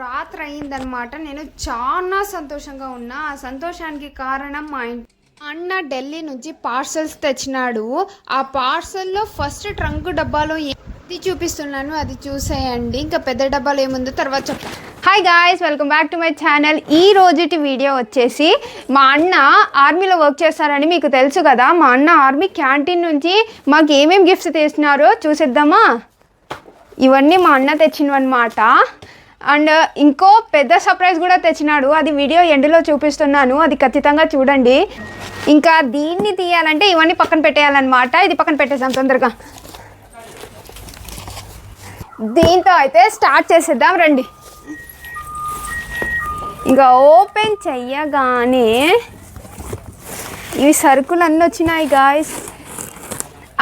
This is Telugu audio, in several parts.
రాత్రి అయిందనమాట. నేను చాలా సంతోషంగా ఉన్నా. ఆ సంతోషానికి కారణం మా అన్న ఢిల్లీ నుంచి పార్సల్స్ తెచ్చినాడు. ఆ పార్సల్లో ఫస్ట్ ట్రంక్ డబ్బాలో ఏది చూపిస్తున్నాను అది చూసేయండి. ఇంకా పెద్ద డబ్బాలో ఏముందో తర్వాత చెప్తాను. Hi guys, welcome back to my channel. ఈ రోజుటి వీడియో వచ్చేసి మా అన్న ఆర్మీలో వర్క్ చేస్తారని మీకు తెలుసు కదా. మా అన్న ఆర్మీ క్యాంటీన్ నుంచి మాకు ఏమేమి గిఫ్ట్స్ తెచ్చినారో చూసేద్దామా. ఇవన్నీ మా అన్న తెచ్చినవన్నమాట. అండ్ ఇంకో పెద్ద సర్ప్రైజ్ కూడా తెచ్చినాడు. అది వీడియో ఎండ్లో చూపిస్తున్నాను, అది ఖచ్చితంగా చూడండి. ఇంకా దీన్ని తీయాలంటే ఇవన్నీ పక్కన పెట్టేయాలన్నమాట. ఇది పక్కన పెట్టేసాం తొందరగా. దీంతో అయితే స్టార్ట్ చేసేద్దాం రండి. ఇంకా ఓపెన్ చెయ్యగానే ఇవి సరుకులు అన్నీ వచ్చినాయి గాయ్స్.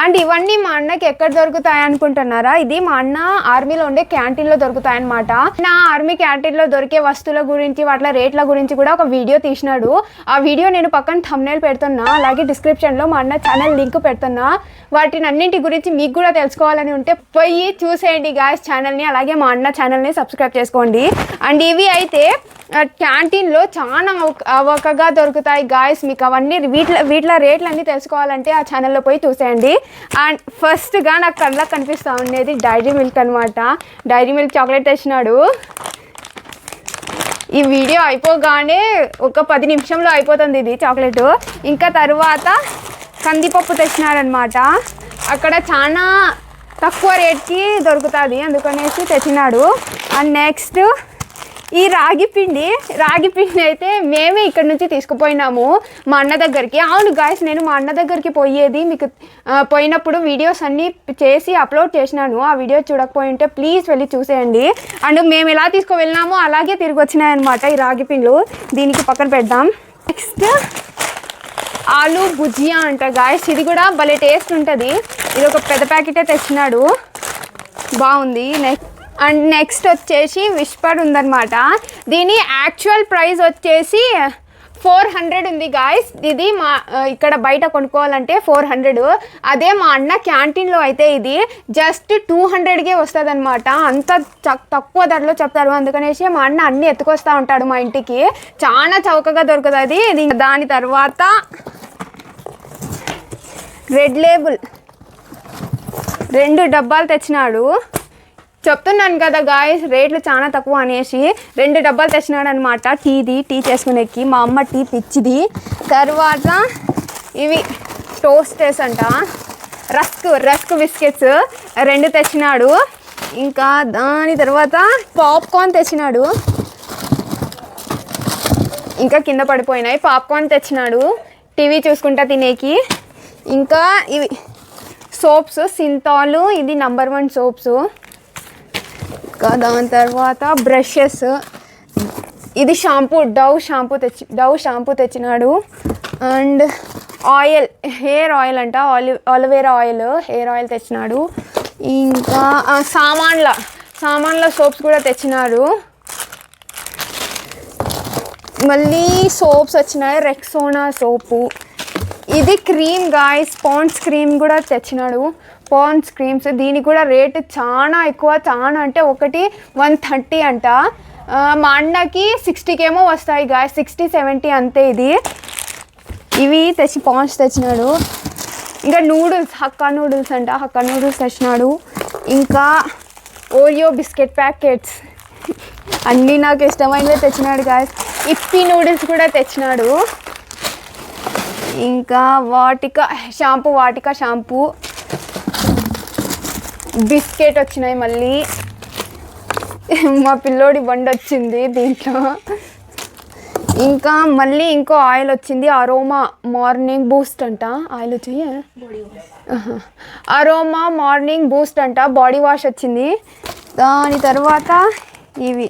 అండ్ ఇవన్నీ మా అన్నకి ఎక్కడ దొరుకుతాయి అనుకుంటున్నారా? ఇది మా అన్న ఆర్మీలో ఉండే క్యాంటీన్లో దొరుకుతాయన్నమాట. నా ఆర్మీ క్యాంటీన్లో దొరికే వస్తువుల గురించి వాటి రేట్ల గురించి కూడా ఒక వీడియో తీసినాడు. ఆ వీడియో నేను పక్కన థంబ్నెయిల్ పెడుతున్నా, అలాగే డిస్క్రిప్షన్లో మా అన్న ఛానల్ లింక్ పెడుతున్నా. వాటిని అన్నింటి గురించి మీకు కూడా తెలుసుకోవాలని ఉంటే పోయి చూసేయండి గాయ్స్ ఛానల్ని. అలాగే మా అన్న ఛానల్ని సబ్స్క్రైబ్ చేసుకోండి. అండ్ ఇవి అయితే క్యాంటీన్లో చాలా అవకగా దొరుకుతాయి గాయ్స్. మీకు అవన్నీ వీటిలో రేట్లన్నీ తెలుసుకోవాలంటే ఆ ఛానల్లో పోయి చూసేయండి. అండ్ ఫస్ట్గా నాకు కళ్ళకు కనిపిస్తూ ఉండేది డైరీ మిల్క్ అనమాట. డైరీ మిల్క్ చాక్లెట్ తెచ్చినాడు. ఈ వీడియో అయిపోగానే ఒక 10 నిమిషంలో అయిపోతుంది ఇది చాక్లెట్. ఇంకా తర్వాత కందిపప్పు తెచ్చినాడనమాట. అక్కడ చాలా తక్కువ రేట్కి దొరుకుతుంది అందుకనేసి తెచ్చినాడు. అండ్ నెక్స్ట్ ఈ రాగి పిండి అయితే మేమే ఇక్కడ నుంచి తీసుకుపోయినాము మా అన్న దగ్గరికి. అవును గాయస్, నేను మా అన్న దగ్గరికి పోయేది మీకు పోయినప్పుడు వీడియోస్ అన్నీ చేసి అప్లోడ్ చేసినాను. ఆ వీడియో చూడకపోయి ఉంటే ప్లీజ్ వెళ్ళి చూసేయండి. అండ్ మేము ఎలా తీసుకువెళ్ళినామో అలాగే తిరిగి వచ్చినాయన్నమాట ఈ రాగి పిండ్లు. దీనికి పక్కన పెడదాం. నెక్స్ట్ ఆలు భుజియా అంట గాయస్. ఇది కూడా భలే టేస్ట్ ఉంటుంది. ఇది ఒక పెద్ద ప్యాకెటే తెచ్చినాడు, బాగుంది. అండ్ నెక్స్ట్ వచ్చేసి విస్పర్ ఉందన్నమాట. దీని యాక్చువల్ ప్రైస్ వచ్చేసి 400 ఉంది గాయస్. ఇది మా ఇక్కడ బయట కొనుక్కోవాలంటే 400. అదే మా అన్న క్యాంటీన్లో అయితే ఇది జస్ట్ 200కే వస్తుంది అనమాట. అంత తక్కువ ధరలో చెప్తారు. అందుకనేసి మా అన్న అన్నీ ఎత్తుకొస్తూ ఉంటాడు మా ఇంటికి. చాలా చౌకగా దొరుకుతుంది ఇది. దాని తర్వాత రెడ్ లేబుల్ 2 డబ్బాలు తెచ్చినాడు. చెప్తున్నాను కదా గాయస్, రేట్లు చాలా తక్కువ అనేసి 2 డబ్బాలు తెచ్చినాడు అనమాట. టీ చేసుకునేకి. మా అమ్మ టీ పిచ్చిది. తర్వాత ఇవి టోస్టర్స్ అంట, రస్క్ బిస్కెట్స్ 2 తెచ్చినాడు. ఇంకా దాని తర్వాత పాప్కార్న్ తెచ్చినాడు. ఇంకా కింద పడిపోయినాయి. పాప్కార్న్ తెచ్చినాడు టీవీ చూసుకుంటా తినేకి. ఇంకా ఇవి సోప్స్ సింతాలు, ఇది నంబర్ 1 సోప్స్. దాని తర్వాత బ్రషెస్, ఇది షాంపూ డవ్ షాంపూ తెచ్చినాడు. అండ్ ఆయిల్, హెయిర్ ఆయిల్ అంట, ఆలివేరా ఆయిల్, హెయిర్ ఆయిల్ తెచ్చినాడు. ఇంకా సామాన్ల సోప్స్ కూడా తెచ్చినాడు. మళ్ళీ సోప్స్ వచ్చినాయి, రెక్సోనా సోపు. ఇది క్రీమ్ గాయ్స్, పాండ్స్ క్రీమ్ కూడా తెచ్చినాడు. పాండ్స్ క్రీమ్స్ దీనికి కూడా రేటు చాలా ఎక్కువ. చాలా అంటే ఒకటి 130 అంట. మా అన్నకి 60కేమో వస్తాయి గాయ్స్, 60-70 అంతే. ఇవి పాండ్స్ తెచ్చినాడు. ఇంకా నూడిల్స్, హక్కా నూడిల్స్ అంట, హక్కా నూడిల్స్ తెచ్చినాడు. ఇంకా ఓరియో బిస్కెట్ ప్యాకెట్స్ అన్నీ నాకు ఇష్టమైనవి తెచ్చినాడు గాయ్స్. ఇప్పి నూడిల్స్ కూడా తెచ్చినాడు. ఇంకా వాటికా షాంపూ బిస్కెట్ వచ్చినాయి. మళ్ళీ మా పిల్లోడి బండి వచ్చింది దీంట్లో. ఇంకా మళ్ళీ ఇంకో ఆయిల్ వచ్చింది, అరోమా మార్నింగ్ బూస్ట్ అంట. ఆయిల్ వచ్చి అరోమా మార్నింగ్ బూస్ట్ అంట, బాడీ వాష్ వచ్చింది. దాని తర్వాత ఇవి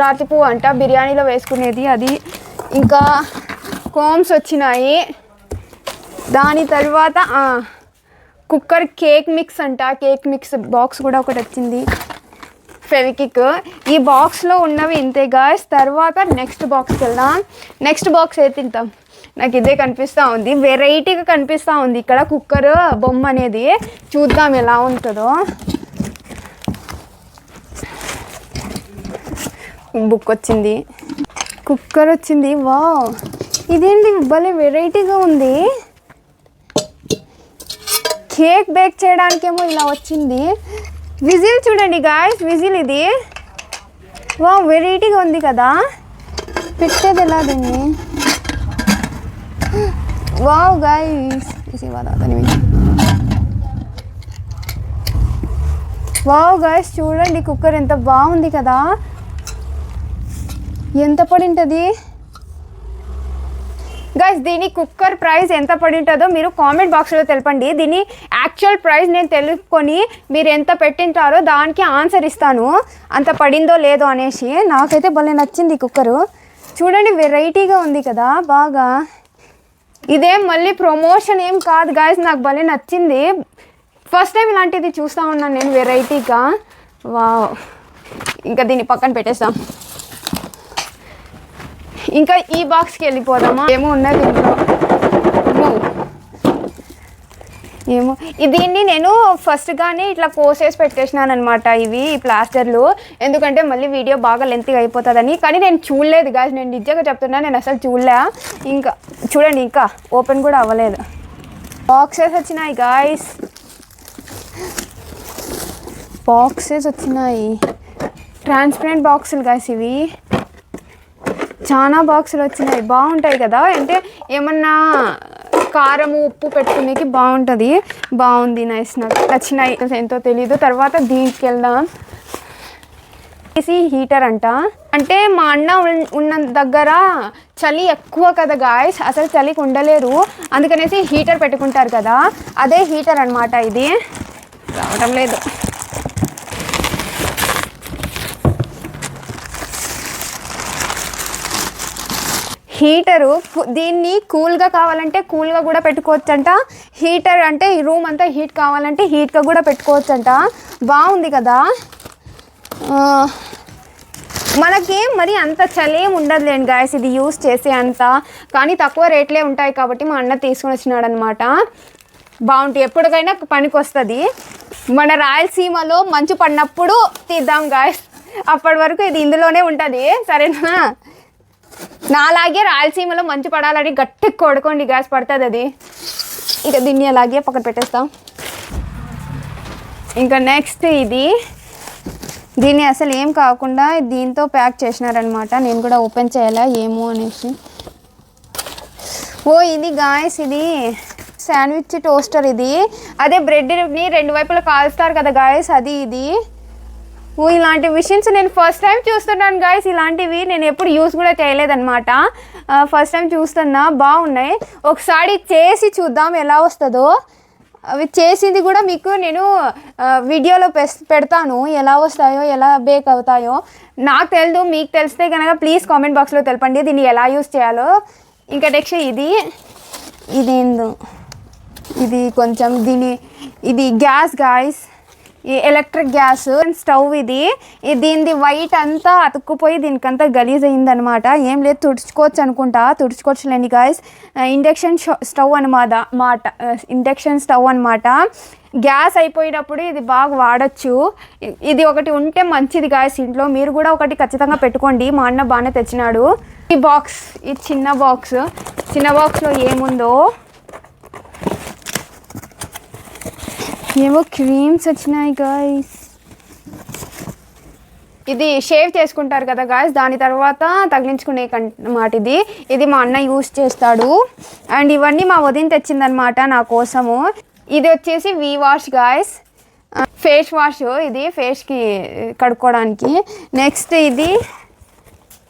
రాతి పువ్వు అంట, బిర్యానీలో వేసుకునేది అది. ఇంకా కోమ్స్ వచ్చినాయి. దాని తర్వాత కుక్కర్ కేక్ మిక్స్ అంట, కేక్ మిక్స్ బాక్స్ కూడా ఒకటి వచ్చింది. ఫెవికిక్. ఈ బాక్స్లో ఉన్నవి ఇంతే గాయ్స్. తర్వాత నెక్స్ట్ బాక్స్కి వెళ్దాం. నెక్స్ట్ బాక్స్ అయితే తింటాం. నాకు ఇదే కనిపిస్తూ ఉంది, వెరైటీగా కనిపిస్తూ ఉంది ఇక్కడ కుక్కర్ బొమ్మ అనేది. చూద్దాం ఎలా ఉంటుందో. బుక్ వచ్చింది, కుక్కర్ వచ్చింది. వావ్, ఇదేంటి భలే వెరైటీగా ఉంది. కేక్ బేక్ చేయడానికేమో ఇలా వచ్చింది. విజిల్ చూడండి గాయస్, విజిల్ ఇది. వావ్, వెరైటీగా ఉంది కదా. పెట్టేది ఎలా దీన్ని? వావ్ గాయస్, వావ్ గాయస్ చూడండి, కుక్కర్ ఎంత బాగుంది కదా. ఎంత పడి ఉంటుంది గైస్? దీని కుక్కర్ ప్రైస్ ఎంత పడి ఉంటుందో మీరు కామెంట్ బాక్స్లో తెలపండి. దీని యాక్చువల్ ప్రైస్ నేను తెలుసుకొని మీరు ఎంత పెట్టింటారో దానికి ఆన్సర్ ఇస్తాను, అంత పడిందో లేదో అనేసి. నాకైతే భలే నచ్చింది కుక్కరు. చూడండి, వెరైటీగా ఉంది కదా బాగా. ఇదేం మళ్ళీ ప్రమోషన్ ఏం కాదు గైస్, నాకు భలే నచ్చింది. ఫస్ట్ టైం ఇలాంటిది చూస్తూ ఉన్నాను నేను, వెరైటీగా. వావ్, ఇంకా దీన్ని పక్కన పెట్టేస్తాం. ఇంకా ఈ బాక్స్కి వెళ్ళిపోదామా? ఏమో ఉన్నది ఇంట్లో, ఏమో. దీన్ని నేను ఫస్ట్గానే ఇట్లా కోసేసి పెట్టేసినాను అనమాట, ఇవి ఈ ప్లాస్టర్లు. ఎందుకంటే మళ్ళీ వీడియో బాగా లెంత్గా అయిపోతుందని. కానీ నేను చూడలేదు గాయస్, నేను నిజంగా చెప్తున్నా, నేను అసలు చూడలే. ఇంకా చూడండి, ఇంకా ఓపెన్ కూడా అవ్వలేదు. బాక్సెస్ వచ్చినాయి గాయస్, బాక్సెస్ వచ్చినాయి. ట్రాన్స్పరెంట్ బాక్సులు గాయస్ ఇవి. చాలా బాక్సులు వచ్చినాయి, బాగుంటాయి కదా. అంటే ఏమన్నా కారం ఉప్పు పెట్టుకునేకి బాగుంటుంది. బాగుంది, నైస్, నాకు నచ్చినాయి. ఎంతో తెలీదు. తర్వాత దీనికి వెళ్దాం. ఏసీ హీటర్ అంట. అంటే మా అన్న ఉన్న దగ్గర చలి ఎక్కువ కదా గాయస్, అసలు చలికి ఉండలేరు. అందుకనేసి హీటర్ పెట్టుకుంటారు కదా, అదే హీటర్ అనమాట. ఇది రావడం లేదు. హీటరు, దీన్ని కూల్గా కావాలంటే కూల్గా కూడా పెట్టుకోవచ్చంట. హీటర్ అంటే ఈ రూమ్ అంతా హీట్ కావాలంటే హీట్గా కూడా పెట్టుకోవచ్చంట. బాగుంది కదా. మనకి మరి అంత చలి ఏమి ఉండదులేండి గాయస్ ఇది యూస్ చేసే అంత. కానీ తక్కువ రేట్లే ఉంటాయి కాబట్టి మా అన్న తీసుకుని వచ్చినాడు అనమాట. బాగుంటుంది, ఎప్పటికైనా పనికి వస్తుంది. మన రాయలసీమలో మంచు పడినప్పుడు తీద్దాం గాయస్, అప్పటి వరకు ఇది ఇందులోనే ఉంటుంది. సరేనా? నాలాగే రాయలసీమలో మంచు పడాలని గట్టి కొడుకోండి గ్యాస్, పడుతుంది అది. ఇక దీన్ని అలాగే పక్కన పెట్టేస్తాం. ఇంకా నెక్స్ట్ ఇది, దీన్ని అసలు ఏం కాకుండా దీంతో ప్యాక్ చేసినారనమాట. నేను కూడా ఓపెన్ చేయాలా ఏమో అనేసి. ఓ ఇది గాయస్, ఇది శాండ్విచ్ టోస్టర్. ఇది అదే బ్రెడ్ని రెండు వైపులా కాల్స్తారు కదా గాయస్, అది ఇది. ఓ ఇలాంటి మిషన్స్ నేను ఫస్ట్ టైం చూస్తున్నాను గాయస్. ఇలాంటివి నేను ఎప్పుడు యూస్ కూడా చేయలేదన్నమాట, ఫస్ట్ టైం చూస్తున్నా. బాగున్నాయి, ఒకసారి చేసి చూద్దాం ఎలా వస్తుందో. అవి చేసింది కూడా మీకు నేను వీడియోలో పెడతాను, ఎలా వస్తాయో ఎలా బేక్ అవుతాయో. నాకు తెలియదు, మీకు తెలిస్తే కనుక ప్లీజ్ కామెంట్ బాక్స్లో తెలపండి దీన్ని ఎలా యూస్ చేయాలో. ఇంకా నెక్స్ట్ ఇదేందో, ఇది కొంచెం ఇది గ్యాస్ గాయస్, ఈ ఎలక్ట్రిక్ గ్యాస్ స్టవ్. దీనిది వైట్ అంతా అతుక్కుపోయి దీనికంతా గలీజ్ అయిందనమాట. ఏం లేదు, తుడుచుకోవచ్చు అనుకుంటా, తుడుచుకోవచ్చులేండి guys. Induction stove induction stove అనమాట. గ్యాస్ అయిపోయినప్పుడు ఇది బాగా వాడచ్చు. ఇది ఒకటి ఉంటే మంచిది గాయస్ ఇంట్లో. మీరు కూడా ఒకటి ఖచ్చితంగా పెట్టుకోండి. మా అన్న బాగానే తెచ్చినాడు. ఈ బాక్స్, ఈ చిన్న బాక్స్లో ఏముందో ఏవో క్రీమ్స్ వచ్చినాయి గాయస్. ఇది షేవ్ చేసుకుంటారు కదా గాయస్, దాని తర్వాత తగిలించుకునే అన్నమాట. ఇది మా అన్న యూస్ చేస్తాడు. అండ్ ఇవన్నీ మా వదిన తెచ్చిందనమాట నా కోసము. ఇది వచ్చేసి V wash guys, face wash. ఇది ఫేస్కి కడుక్కోవడానికి. నెక్స్ట్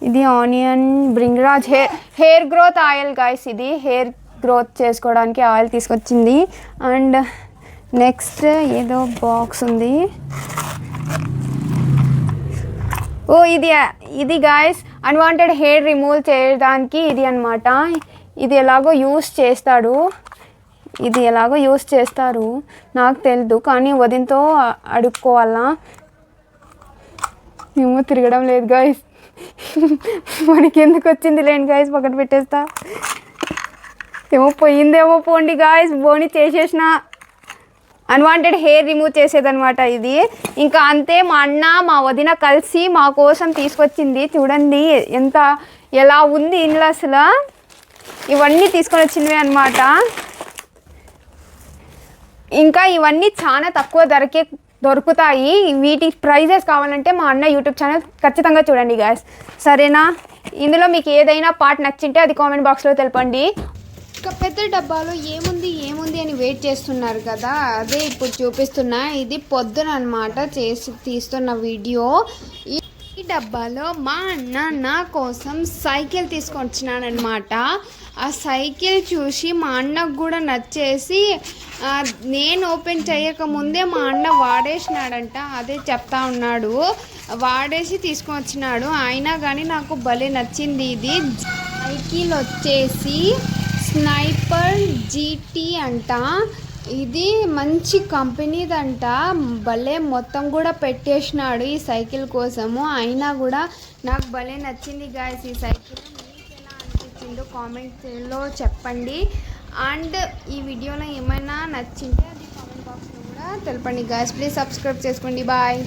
ఇది onion Bhringraj hair growth oil guys. ఇది హెయిర్ గ్రోత్ చేసుకోవడానికి ఆయిల్ తీసుకొచ్చింది. అండ్ నెక్స్ట్ ఏదో బాక్స్ ఉంది. ఓ ఇది గాయస్ అన్వాంటెడ్ హెయిర్ రిమూవ్ చేయడానికి ఇది అనమాట. ఇది ఎలాగో యూస్ చేస్తారు నాకు తెలియదు, కానీ వదినతో అడుక్కోవాలా. ఏమో తిరగడం లేదు గాయస్, మనకి ఎందుకు వచ్చింది లేండి గాయస్, పక్కన పెట్టేస్తా. ఏమో పోయిందేమో పోండి గాయస్, బోని చేసేసిన. అన్వాంటెడ్ హెయిర్ రిమూవ్ చేసేదనమాట ఇది. ఇంకా అంతే, మా అన్న మా వదిన కలిసి మా కోసం తీసుకొచ్చింది. చూడండి ఎలా ఉంది ఇంట్లో అసలు. ఇవన్నీ తీసుకొని వచ్చినవే అనమాట. ఇంకా ఇవన్నీ చాలా తక్కువ ధరకే దొరుకుతాయి. వీటి ప్రైజెస్ కావాలంటే మా అన్న యూట్యూబ్ ఛానల్ ఖచ్చితంగా చూడండి గాయస్, సరేనా? ఇందులో మీకు ఏదైనా పార్ట్ నచ్చింటే అది కామెంట్ బాక్స్లో తెలపండి. ఒక పెద్ద డబ్బాలో ఏముంది అని వెయిట్ చేస్తున్నారు కదా, అదే ఇప్పుడు చూపిస్తున్నా. ఇది పొద్దున అనమాట తీస్తున్న వీడియో. ఈ డబ్బాలో మా అన్న నా కోసం సైకిల్ తీసుకొని వచ్చినాడనమాట. ఆ సైకిల్ చూసి మా అన్నకు కూడా నచ్చేసి నేను ఓపెన్ చేయకముందే మా అన్న వాడేసినాడంట. అదే చెప్తా ఉన్నాడు, వాడేసి తీసుకొని వచ్చినాడు. అయినా కానీ నాకు భలే నచ్చింది. ఇది సైకిల్ వచ్చేసి స్నైపర్ జీటీ అంట. ఇది మంచి కంపెనీదంట. భలే మొత్తం కూడా పెట్టేసినాడు ఈ సైకిల్ కోసము. అయినా కూడా నాకు భలే నచ్చింది గాయస్ ఈ సైకిల్. మీకు ఎలా అనిపించిందో కామెంట్లో చెప్పండి. అండ్ ఈ వీడియోలో ఏమైనా నచ్చింటే అది కామెంట్ బాక్స్లో కూడా తెలపండి గాయస్. ప్లీజ్ సబ్స్క్రైబ్ చేసుకోండి. బాయ్.